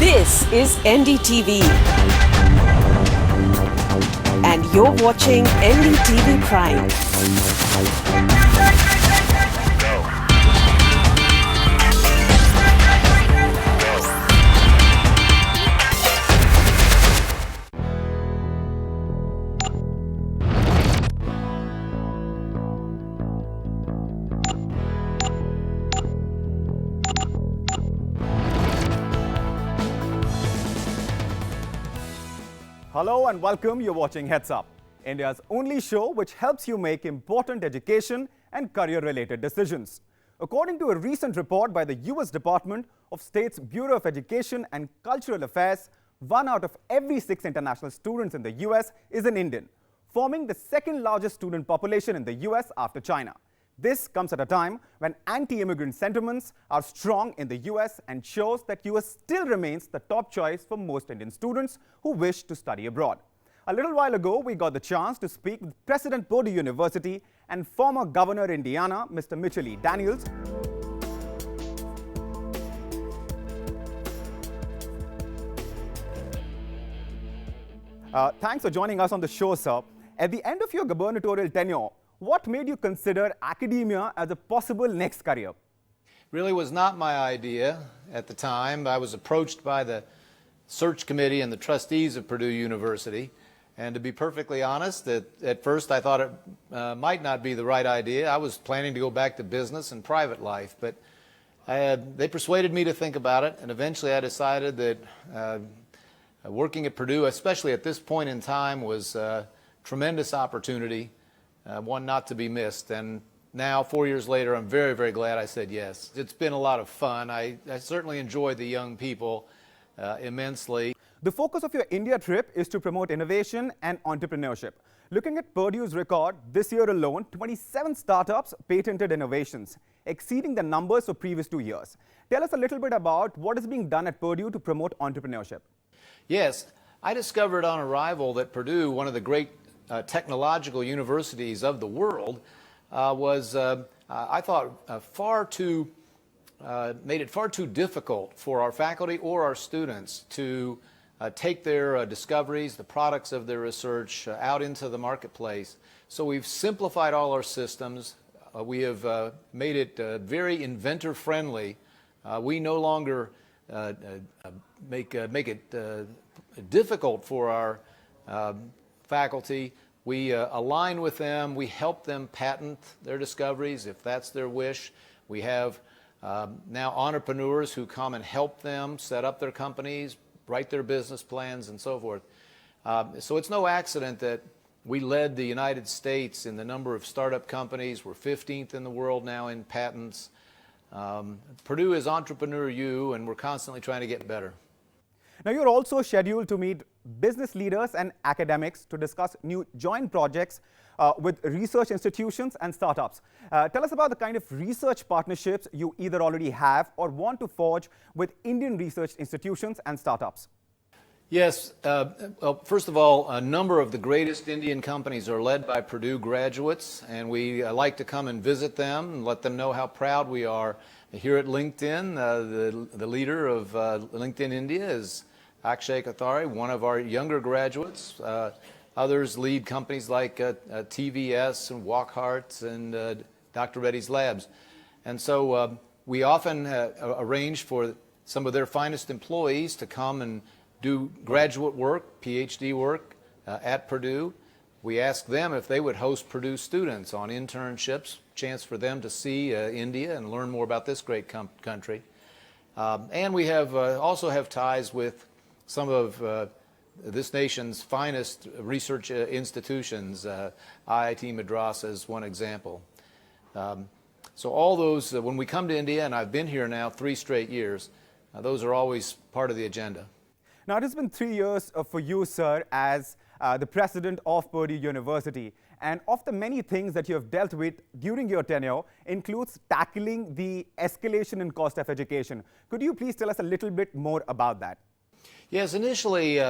This is NDTV, and you're watching NDTV Prime. Hello and welcome. You're watching Heads Up, India's only show which helps you make important education and career-related decisions. According to a recent report by the US Department of State's Bureau of Education and Cultural Affairs, 1 out of every 6 international students in the US is an Indian, forming the second largest student population in the US after China. This comes at a time when anti-immigrant sentiments are strong in the US and shows that US still remains the top choice for most Indian students who wish to study abroad. A little while ago, we got the chance to speak with President Purdue University and former Governor Indiana, Mr. Mitchell E. Daniels. Thanks for joining us on the show, sir. At the end of your gubernatorial tenure, what made you consider academia as a possible next career? Really was not my idea at the time. I was approached by the search committee and the trustees of Purdue University. And to be perfectly honest, at first I thought it might not be the right idea. I was planning to go back to business and private life. But they persuaded me to think about it. And eventually I decided that working at Purdue, especially at this point in time, was a tremendous opportunity. One not to be missed. And now, 4 years later, I'm very, very glad I said yes. It's been a lot of fun. I certainly enjoyed the young people immensely. The focus of your India trip is to promote innovation and entrepreneurship. Looking at Purdue's record, this year alone, 27 startups patented innovations, exceeding the numbers for previous 2 years. Tell us a little bit about what is being done at Purdue to promote entrepreneurship. Yes, I discovered on arrival that Purdue, one of the great technological universities of the world, was, I thought, made it far too difficult for our faculty or our students to take their discoveries, the products of their research, out into the marketplace. So we've simplified all our systems. We have made it very inventor-friendly. We no longer make it difficult for our faculty. We align with them. We help them patent their discoveries if that's their wish. We have now entrepreneurs who come and help them set up their companies, write their business plans, and so forth. So it's no accident that we led the United States in the number of startup companies. We're 15th in the world now in patents. Purdue is Entrepreneur U, and we're constantly trying to get better. Now, you're also scheduled to meet business leaders and academics to discuss new joint projects with research institutions and startups. Tell us about the kind of research partnerships you either already have or want to forge with Indian research institutions and startups. Yes. Well, first of all, a number of the greatest Indian companies are led by Purdue graduates, and we like to come and visit them and let them know how proud we are. Here at LinkedIn, the leader of LinkedIn India is Akshay Kathari, one of our younger graduates. Others lead companies like TVS and Walkhart and Dr. Reddy's Labs. And so we often arrange for some of their finest employees to come and do graduate work, PhD work at Purdue. We ask them if they would host Purdue students on internships, chance for them to see India and learn more about this great country. And we have also have ties with some of this nation's finest research institutions. IIT Madras is one example. So all those, when we come to India, and I've been here now 3 straight years, those are always part of the agenda. Now, it has been 3 years for you, sir, as the president of Purdue University. And of the many things that you have dealt with during your tenure includes tackling the escalation in cost of education. Could you please tell us a little bit more about that? Yes, initially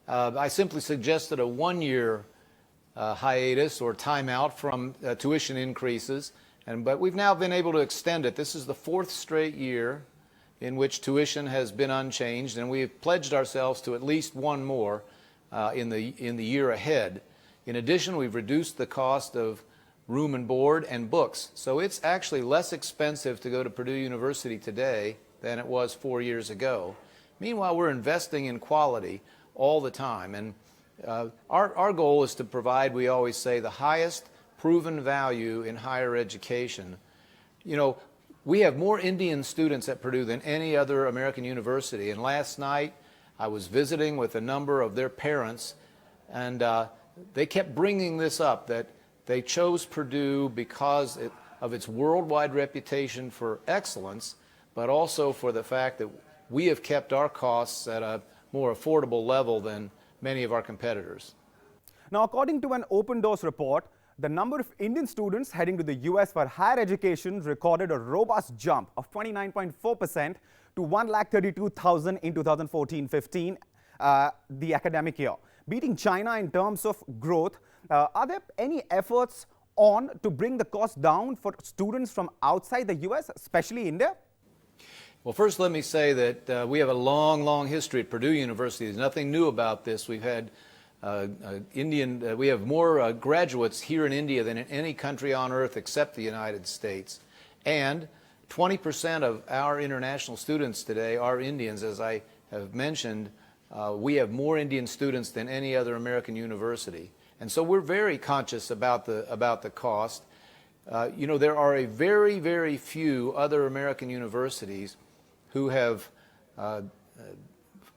I simply suggested a 1-year hiatus or timeout from tuition increases, but we've now been able to extend it. This is the 4th straight year in which tuition has been unchanged, and we've pledged ourselves to at least one more in the year ahead. In addition, we've reduced the cost of room and board and books. So it's actually less expensive to go to Purdue University today than it was 4 years ago. Meanwhile, we're investing in quality all the time. And our goal is to provide, we always say, the highest proven value in higher education. You know, we have more Indian students at Purdue than any other American university. And last night, I was visiting with a number of their parents, and they kept bringing this up, that they chose Purdue because of its worldwide reputation for excellence, but also for the fact that we have kept our costs at a more affordable level than many of our competitors. Now, according to an Open Doors report, the number of Indian students heading to the US for higher education recorded a robust jump of 29.4% to 132,000 in 2014-15, the academic year, beating China in terms of growth. Are there any efforts on to bring the cost down for students from outside the US, especially India? Well, first let me say that we have a long history at Purdue University. There's nothing new about this. We've had we have more graduates here in India than in any country on earth except the United States. And 20% of our international students today are Indians. As I have mentioned, we have more Indian students than any other American university. And so we're very conscious about the cost. You know, there are a very few other American universities who have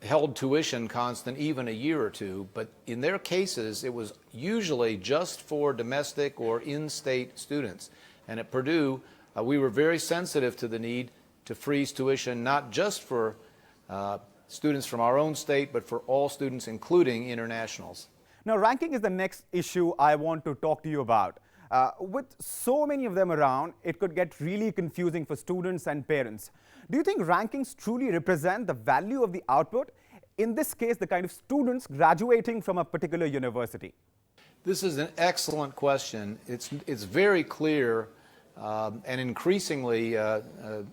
held tuition constant even a year or two, but in their cases it was usually just for domestic or in-state students. And at Purdue, we were very sensitive to the need to freeze tuition, not just for students from our own state, but for all students, including internationals. Now, ranking is the next issue I want to talk to you about. With so many of them around, it could get really confusing for students and parents. Do you think rankings truly represent the value of the output? In this case, the kind of students graduating from a particular university. This is an excellent question. It's very clear and increasingly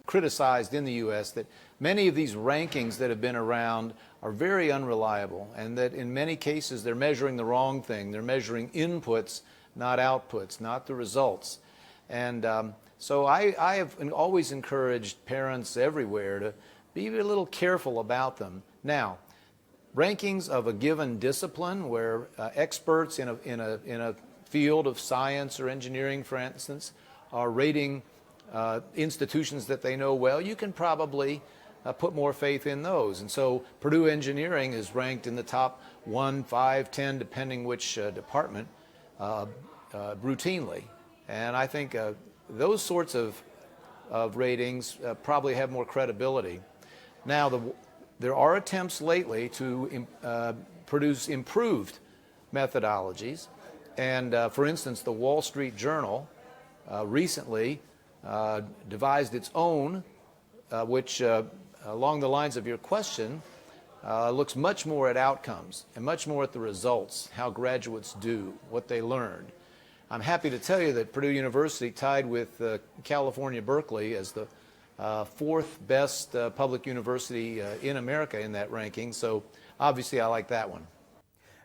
criticized in the U.S. that many of these rankings that have been around are very unreliable, and that in many cases they're measuring the wrong thing. They're measuring inputs, not outputs, not the results. And so I have always encouraged parents everywhere to be a little careful about them. Now, rankings of a given discipline where experts in a field of science or engineering, for instance, are rating institutions that they know well, you can probably put more faith in those. And so Purdue Engineering is ranked in the top 1, 5, 10, depending which department, routinely. And I think those sorts of ratings probably have more credibility. Now, there are attempts lately to produce improved methodologies. And for instance, the Wall Street Journal recently devised its own, which along the lines of your question, looks much more at outcomes and much more at the results, how graduates do, what they learned. I'm happy to tell you that Purdue University tied with California, Berkeley as the fourth best public university in America in that ranking, so obviously I like that one.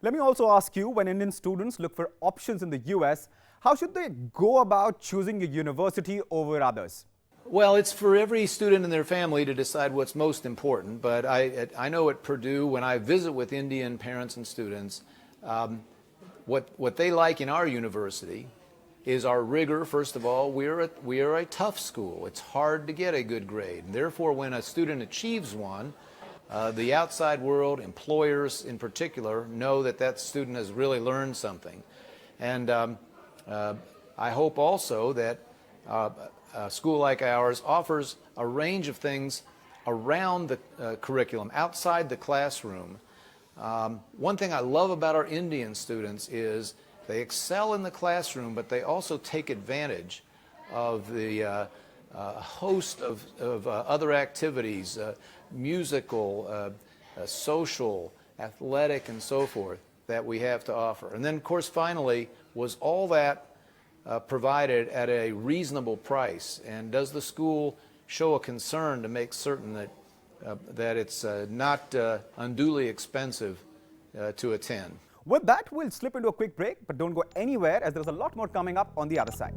Let me also ask you, when Indian students look for options in the US, how should they go about choosing a university over others? Well, it's for every student and their family to decide what's most important, but I know at Purdue, when I visit with Indian parents and students, what they like in our university is our rigor. First of all, we are a tough school. It's hard to get a good grade. And therefore, when a student achieves one, the outside world, employers in particular, know that that student has really learned something. And I hope also that a school like ours offers a range of things around the curriculum, outside the classroom. One thing I love about our Indian students is they excel in the classroom, but they also take advantage of the host of other activities, musical, social, athletic, and so forth, that we have to offer. And then, of course, finally, was all that provided at a reasonable price? And does the school show a concern to make certain that it's not unduly expensive to attend. With that, we'll slip into a quick break, but don't go anywhere as there's a lot more coming up on the other side.